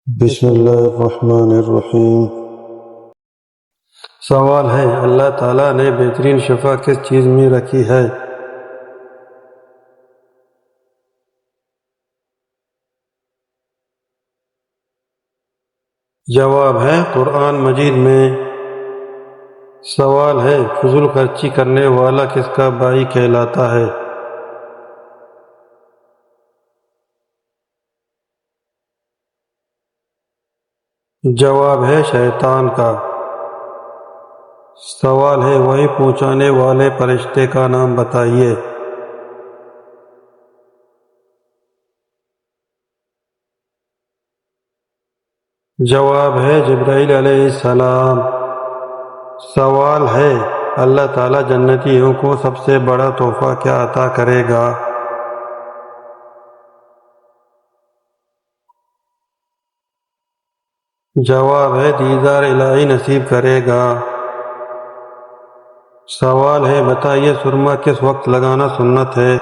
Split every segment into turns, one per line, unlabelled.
بسم اللہ الرحمن الرحیم۔ سوال ہے، اللہ تعالیٰ نے بہترین شفا کس چیز میں رکھی ہے؟ جواب ہے قرآن مجید میں۔ سوال ہے، فضول خرچی کرنے والا کس کا بھائی کہلاتا ہے؟ جواب ہے شیطان کا۔ سوال ہے، وحی پہنچانے والے فرشتے کا نام بتائیے۔ جواب ہے جبرائیل علیہ السلام۔ سوال ہے، اللہ تعالیٰ جنتیوں کو سب سے بڑا تحفہ کیا عطا کرے گا؟ جواب ہے دیدار الہی نصیب کرے گا۔ سوال ہے، بتائیے سرما کس وقت لگانا سنت ہے؟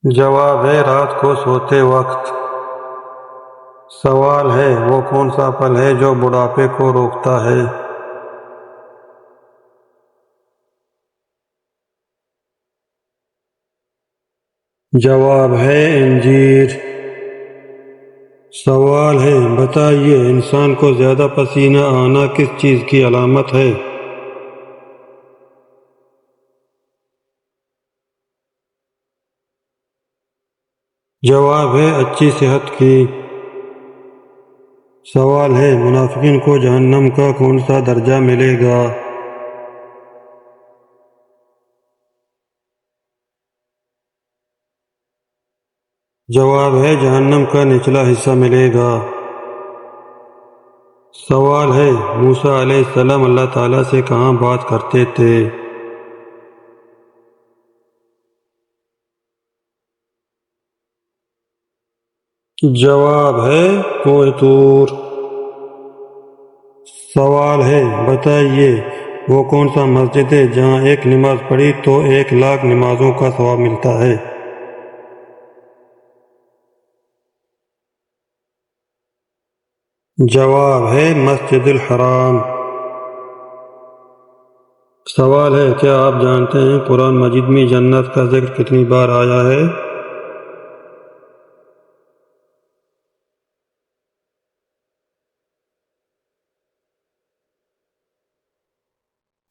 جواب ہے رات کو سوتے وقت۔ سوال ہے، وہ کون سا پھل ہے جو بڑھاپے کو روکتا ہے؟ جواب ہے انجیر۔ سوال ہے، بتائیے انسان کو زیادہ پسینہ آنا کس چیز کی علامت ہے؟ جواب ہے اچھی صحت کی۔ سوال ہے، منافقین کو جہنم کا کون سا درجہ ملے گا؟ جواب ہے جہنم کا نچلا حصہ ملے گا۔ سوال ہے، موسیٰ علیہ السلام اللہ تعالیٰ سے کہاں بات کرتے تھے؟ جواب ہے کوہ طور۔ سوال ہے، بتائیے وہ کون سا مسجد ہے جہاں ایک نماز پڑھی تو 1,00,000 نمازوں کا ثواب ملتا ہے؟ جواب ہے مسجد الحرام۔ سوال ہے، کیا آپ جانتے ہیں قرآن مجید میں جنت کا ذکر کتنی بار آیا ہے؟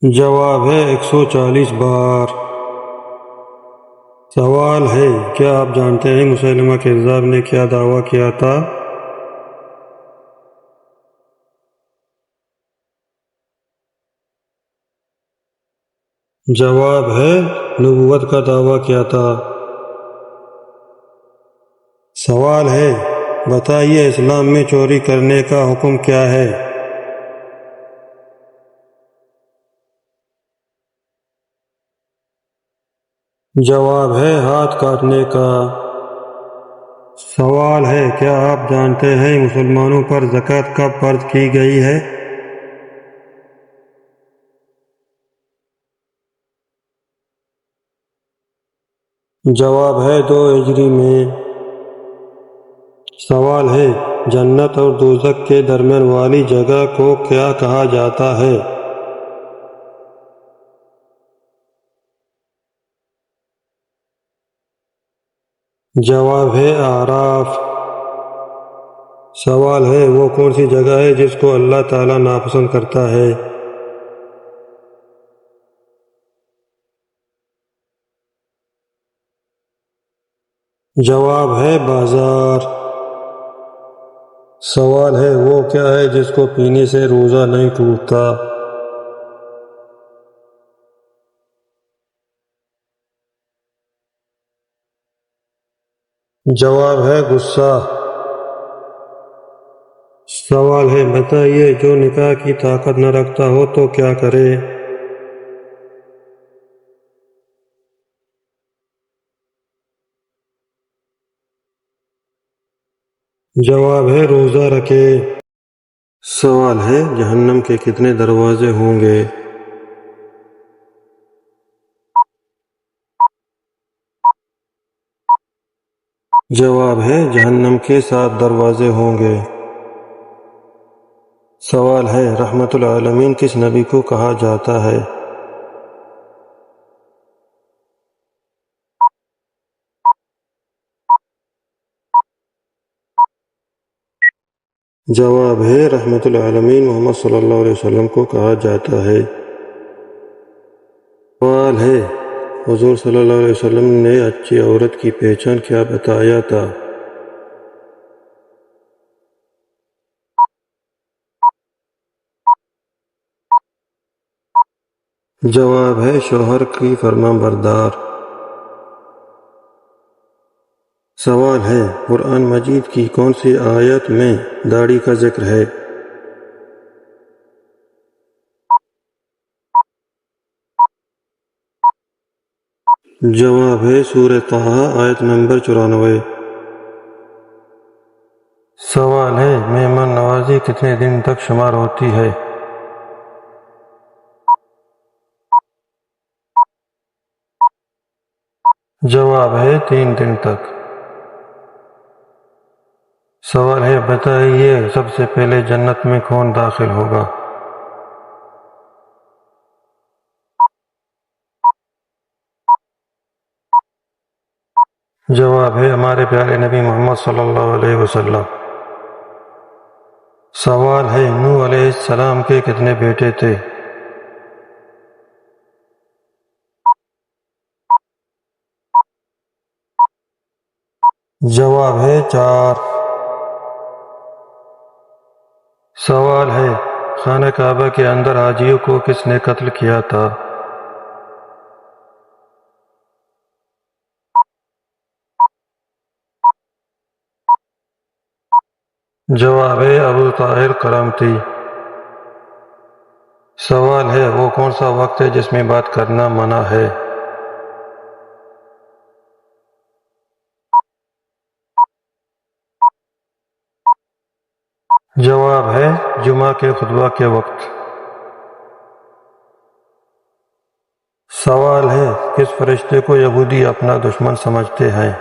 جواب ہے 140 بار۔ سوال ہے، کیا آپ جانتے ہیں مسیلمہ کذاب نے کیا دعویٰ کیا تھا؟ جواب ہے نبوت کا دعویٰ کیا تھا۔ سوال ہے، بتائیے اسلام میں چوری کرنے کا حکم کیا ہے؟ جواب ہے ہاتھ کاٹنے کا۔ سوال ہے، کیا آپ جانتے ہیں مسلمانوں پر زکوٰۃ کب فرض کی گئی ہے؟ جواب ہے 2 ہجری میں۔ سوال ہے، جنت اور دوزخ کے درمیان والی جگہ کو کیا کہا جاتا ہے؟ جواب ہے اعراف۔ سوال ہے، وہ کون سی جگہ ہے جس کو اللہ تعالیٰ ناپسند کرتا ہے؟ جواب ہے بازار۔ سوال ہے، وہ کیا ہے جس کو پینے سے روزہ نہیں ٹوٹتا؟ جواب ہے غصہ۔ سوال ہے، بتائیے جو نکاح کی طاقت نہ رکھتا ہو تو کیا کرے؟ جواب ہے روزہ رکھے۔ سوال ہے، جہنم کے کتنے دروازے ہوں گے؟ جواب ہے جہنم کے 7 دروازے ہوں گے۔ سوال ہے رحمت العالمین کس نبی کو کہا جاتا ہے؟ جواب ہے رحمت العالمین محمد صلی اللہ علیہ وسلم کو کہا جاتا ہے۔ سوال ہے حضور صلی اللہ علیہ وسلم نے اچھی عورت کی پہچان کیا بتایا تھا؟ جواب ہے شوہر کی فرمان بردار۔ سوال ہے قرآن مجید کی کون سی آیت میں داڑھی کا ذکر ہے؟ جواب ہے سورہ طٰہٰ آیت نمبر 94۔ سوال ہے مہمان نوازی کتنے دن تک شمار ہوتی ہے؟ جواب ہے 3 دن تک۔ سوال ہے بتائیے سب سے پہلے جنت میں کون داخل ہوگا؟ جواب ہے ہمارے پیارے نبی محمد صلی اللہ علیہ وسلم۔ سوال ہے نوح علیہ السلام کے کتنے بیٹے تھے؟ جواب ہے 4۔ سوال ہے خانہ کعبہ کے اندر حاجیوں کو کس نے قتل کیا تھا؟ جواب ہے ابو طاہر کرامتی۔ سوال ہے وہ کون سا وقت ہے جس میں بات کرنا منع ہے؟ جواب ہے جمعہ کے خطبہ کے وقت۔ سوال ہے کس فرشتے کو یہودی اپنا دشمن سمجھتے ہیں؟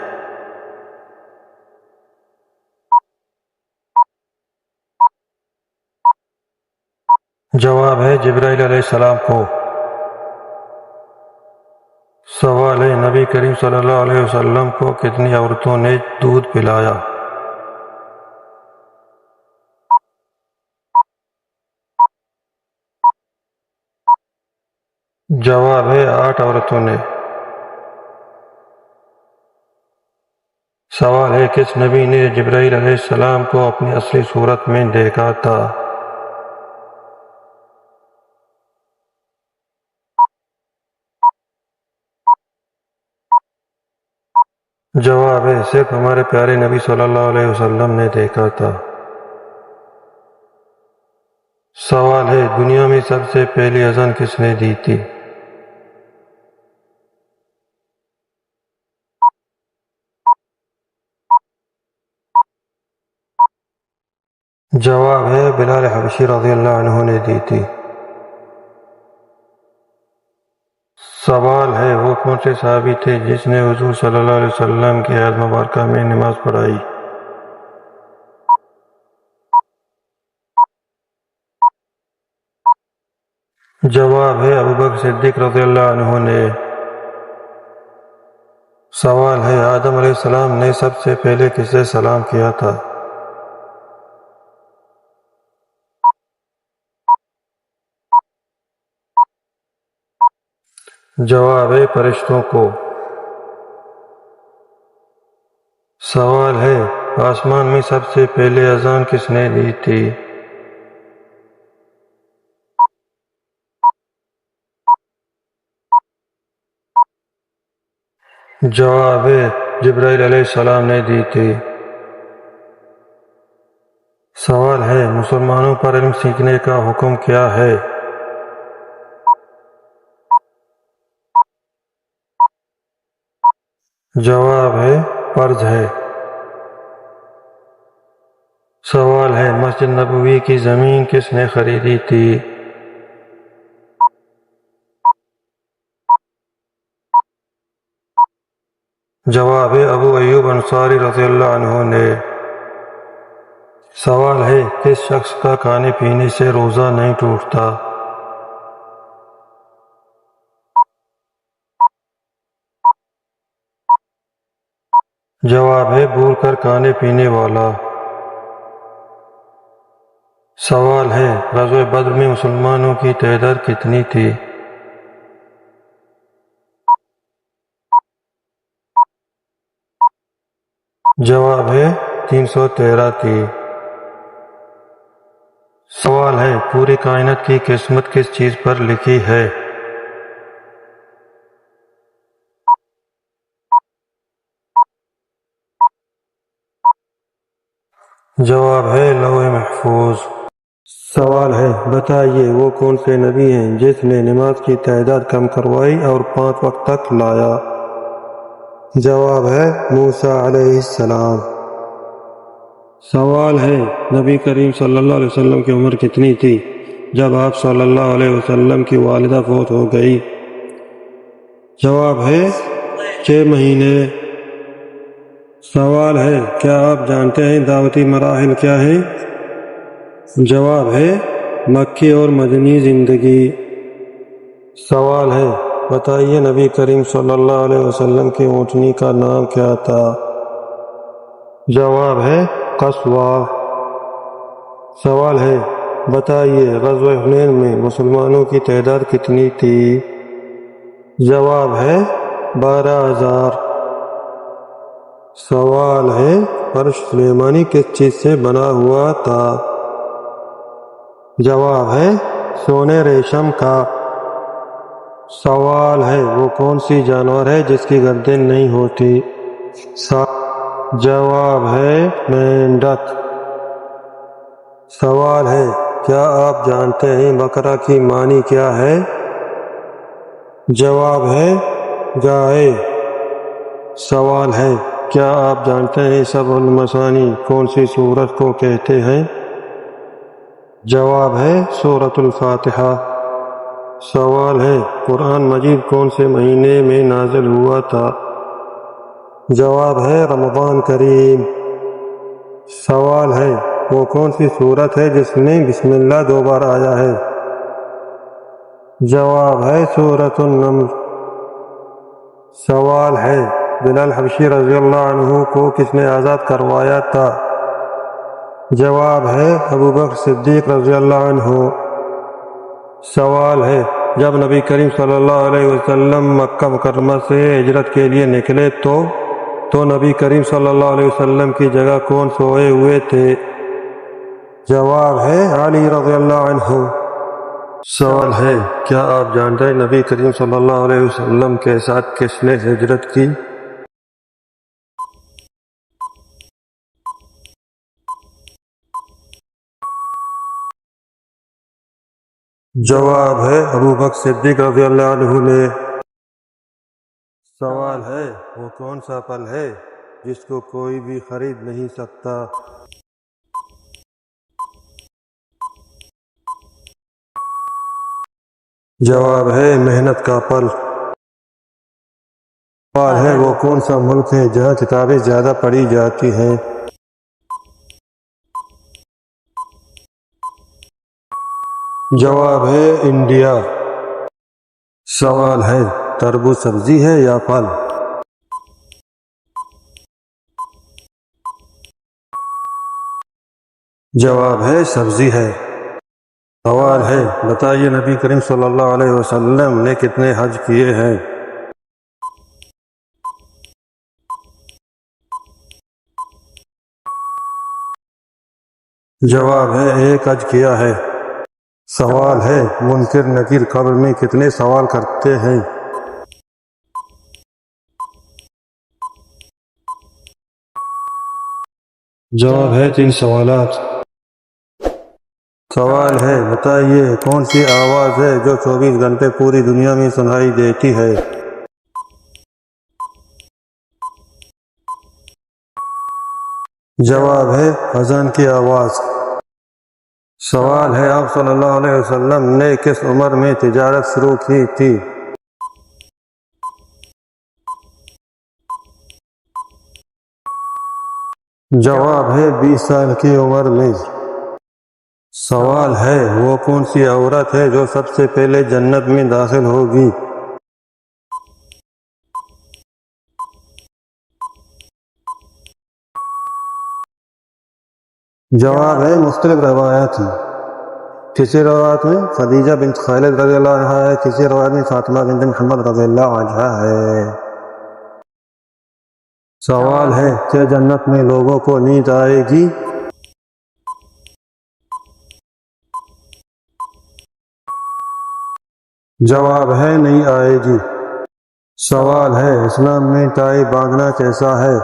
جواب ہے جبرائیل علیہ السلام کو۔ سوال ہے نبی کریم صلی اللہ علیہ وسلم کو کتنی عورتوں نے دودھ پلایا؟ جواب ہے 8 عورتوں نے۔ سوال ہے کس نبی نے جبرائیل علیہ السلام کو اپنی اصلی صورت میں دیکھا تھا؟ جواب ہے صرف ہمارے پیارے نبی صلی اللہ علیہ وسلم نے دیکھا تھا۔ سوال ہے دنیا میں سب سے پہلی اذان کس نے دی تھی؟ جواب ہے بلال حبشی رضی اللہ عنہ نے دی تھی۔ سوال ہے وہ کون سے صحابی تھے جس نے حضور صلی اللہ علیہ وسلم کی حیات مبارکہ میں نماز پڑھائی؟ جواب ہے ابوبکر صدیق رضی اللہ عنہ نے۔ سوال ہے آدم علیہ السلام نے سب سے پہلے کسے سلام کیا تھا؟ جواب ہے فرشتوں کو۔ سوال ہے آسمان میں سب سے پہلے اذان کس نے دی تھی؟ جواب ہے جبرائیل علیہ السلام نے دی تھی۔ سوال ہے مسلمانوں پر علم سیکھنے کا حکم کیا ہے؟ جواب ہے فرض ہے۔ سوال ہے مسجد نبوی کی زمین کس نے خریدی تھی؟ جواب ہے ابو ایوب انصاری رضی اللہ عنہ نے۔ سوال ہے کس شخص کا کھانے پینے سے روزہ نہیں ٹوٹتا؟ جواب ہے بھول کر کھانے پینے والا۔ سوال ہے غزوہ بدر میں مسلمانوں کی تعداد کتنی تھی؟ جواب ہے 313 تھی۔ سوال ہے پوری کائنات کی قسمت کس چیز پر لکھی ہے؟ جواب ہے لوح محفوظ۔ سوال ہے بتائیے وہ کون سے نبی ہیں جس نے نماز کی تعداد کم کروائی اور 5 وقت تک لایا؟ جواب ہے موسیٰ علیہ السلام۔ سوال ہے نبی کریم صلی اللہ علیہ وسلم کی عمر کتنی تھی جب آپ صلی اللہ علیہ وسلم کی والدہ فوت ہو گئی؟ جواب ہے 6 مہینے۔ سوال ہے کیا آپ جانتے ہیں دعوتی مراحل کیا ہیں؟ جواب ہے مکی اور مدنی زندگی۔ سوال ہے بتائیے نبی کریم صلی اللہ علیہ وسلم کی اونٹنی کا نام کیا تھا؟ جواب ہے قصوہ۔ سوال ہے بتائیے غزوہ حنین میں مسلمانوں کی تعداد کتنی تھی؟ جواب ہے 12,000۔ سوال ہے عرش سلیمانی کس چیز سے بنا ہوا تھا؟ جواب ہے سونے ریشم کا۔ سوال ہے وہ کون سی جانور ہے جس کی گردن نہیں ہوتی؟ جواب ہے مینڈک۔ سوال ہے کیا آپ جانتے ہیں بقرہ کی معنی کیا ہے؟ جواب ہے گائے۔ سوال ہے کیا آپ جانتے ہیں سبع المثانی کون سی سورت کو کہتے ہیں؟ جواب ہے سورۃ الفاتحہ۔ سوال ہے قرآن مجید کون سے مہینے میں نازل ہوا تھا؟ جواب ہے رمضان کریم۔ سوال ہے وہ کون سی سورت ہے جس میں بسم اللہ 2 بار آیا ہے؟ جواب ہے سورۃ النمل۔ سوال ہے بلال حبشی رضی اللہ عنہ کو کس نے آزاد کروایا تھا؟ جواب ہے ابوبکر صدیق رضی اللہ عنہ۔ سوال ہے جب نبی کریم صلی اللہ علیہ وسلم مکہ مکرمہ سے ہجرت کے لیے نکلے تو نبی کریم صلی اللہ علیہ وسلم کی جگہ کون سوئے ہوئے تھے؟ جواب ہے علی رضی اللہ عنہ۔ سوال ہے کیا آپ جانتے ہیں نبی کریم صلی اللہ علیہ وسلم کے ساتھ کس نے ہجرت کی؟ جواب ہے ابوبکر صدیق رضی اللہ عنہ نے۔ سوال ہے وہ کون سا پھل ہے جس کو کوئی بھی خرید نہیں سکتا؟ جواب ہے محنت کا پھل۔ سوال ہے وہ کون سا ملک ہے جہاں کتابیں زیادہ پڑھی جاتی ہیں؟ جواب ہے انڈیا۔ سوال ہے تربوز سبزی ہے یا پھل؟ جواب ہے سبزی ہے۔ سوال ہے بتائیے نبی کریم صلی اللہ علیہ وسلم نے کتنے حج کیے ہیں؟ جواب ہے 1 حج کیا ہے۔ سوال ہے منکر نکیر قبر میں کتنے سوال کرتے ہیں؟ جواب ہے 3 سوالات۔ سوال ہے بتائیے کون سی آواز ہے جو 24 گھنٹے پوری دنیا میں سنائی دیتی ہے؟ جواب ہے اذان کی آواز۔ سوال ہے آپ صلی اللہ علیہ وسلم نے کس عمر میں تجارت شروع کی تھی؟ جواب ہے 20 سال کی عمر میں۔ سوال ہے وہ کون سی عورت ہے جو سب سے پہلے جنت میں داخل ہوگی؟ جواب ہے مختلف روایات ہیں۔ کسی روایت میں خدیجہ بنت خالد رضی اللہ عنہ ہے، کسی روایت میں فاطمہ بنت محمد رضی اللہ عنہ ہے۔ سوال ہے کہ جنت میں لوگوں کو نیند آئے گی؟ جواب ہے نہیں آئے گی۔ سوال ہے اسلام میں ٹائی باندھنا کیسا ہے؟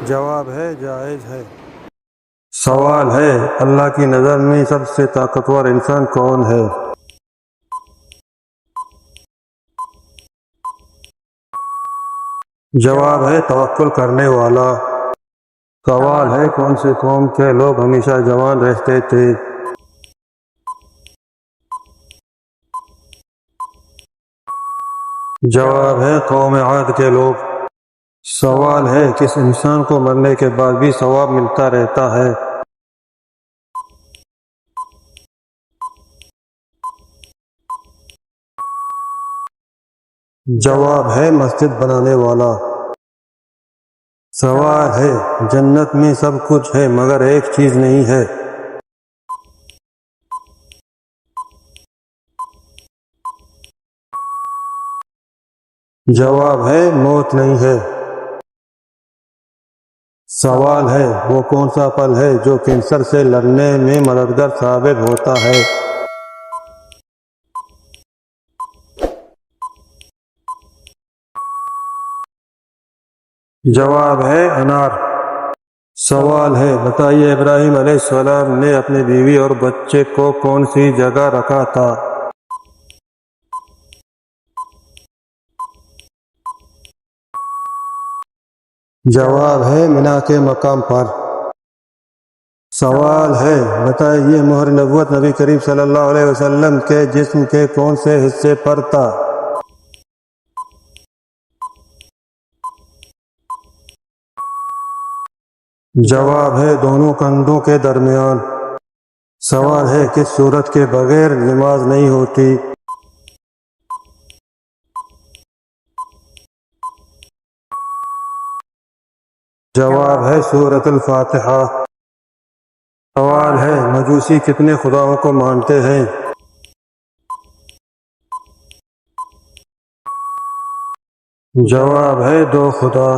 جواب ہے جائز ہے۔ سوال ہے اللہ کی نظر میں سب سے طاقتور انسان کون ہے؟ جواب ہے توکل کرنے والا۔ سوال ہے کون سے قوم کے لوگ ہمیشہ جوان رہتے تھے؟ جواب ہے قوم عاد کے لوگ۔ سوال ہے کس انسان کو مرنے کے بعد بھی ثواب ملتا رہتا ہے؟ جواب ہے مسجد بنانے والا۔ سوال ہے جنت میں سب کچھ ہے مگر ایک چیز نہیں ہے۔ جواب ہے موت نہیں ہے۔ سوال ہے وہ کون سا پھل ہے جو کینسر سے لڑنے میں مددگار ثابت ہوتا ہے؟ جواب ہے انار۔ سوال ہے بتائیے ابراہیم علیہ السلام نے اپنی بیوی اور بچے کو کون سی جگہ رکھا تھا؟ جواب ہے منا کے مقام پر۔ سوال ہے بتائیے مہر نبوت نبی کریم صلی اللہ علیہ وسلم کے جسم کے کون سے حصے پر تھا؟ جواب ہے دونوں کندھوں کے درمیان۔ سوال ہے کس صورت کے بغیر نماز نہیں ہوتی؟ جواب ہے سورۃ الفاتحہ۔ سوال ہے مجوسی کتنے خداؤں کو مانتے ہیں؟ جواب ہے 2 خدا۔